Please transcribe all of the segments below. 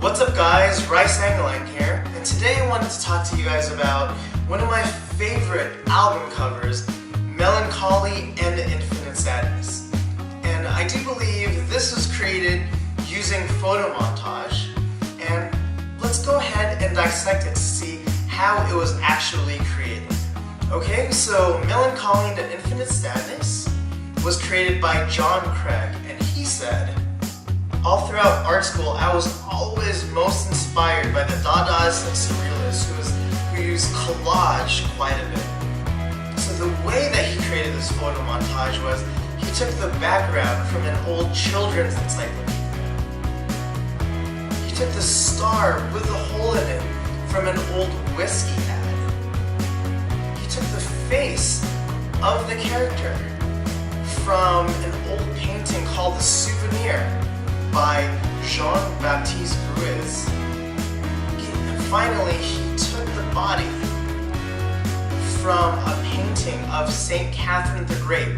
What's up guys, Sangalang here, and today I wanted to talk to you guys about one of my favorite album covers, Mellon, Collie, and Infinite Sadness. And I do believe this was created using photo montage, and let's go ahead and dissect it to see how it was actually created. Okay, so Mellon, Collie, and Infinite Sadness was created by John Craig, and he said, all throughout art school, I was always most inspired by the Dadaists and Surrealists who use collage quite a bit. So the way that he created this photo montage was he took the background from an old children's encyclopedia. He took the star with a hole in it from an old whiskey ad. He took the face of the character from an old painting called The Souvenir by Jean-Baptiste Gouache. And finally, he took the body from a painting of Saint Catherine the Great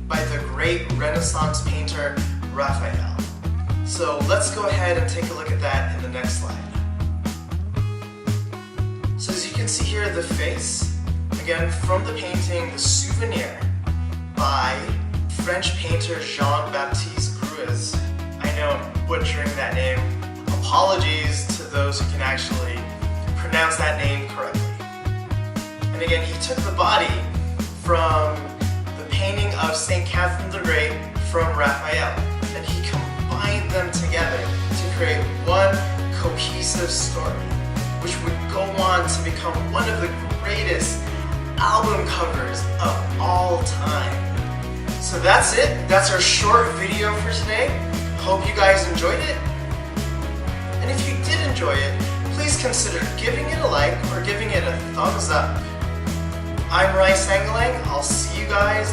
by the great Renaissance painter Raphael. So let's go ahead and take a look at that in the next slide. So as you can see here, the face, again from the painting The Souvenir by French painter Jean-Baptiste Gouache. I know I'm butchering that name. Apologies to those who can actually pronounce that name correctly. And again, he took the body from the painting of Saint Catherine the Great from Raphael, and he combined them together to create one cohesive story, which would go on to become one of the greatest album covers of all time. So that's it. That's our short video for today. Hope you guys enjoyed it. And if you did enjoy it, please consider giving it a like or giving it a thumbs up. I'm Sangalang. I'll see you guys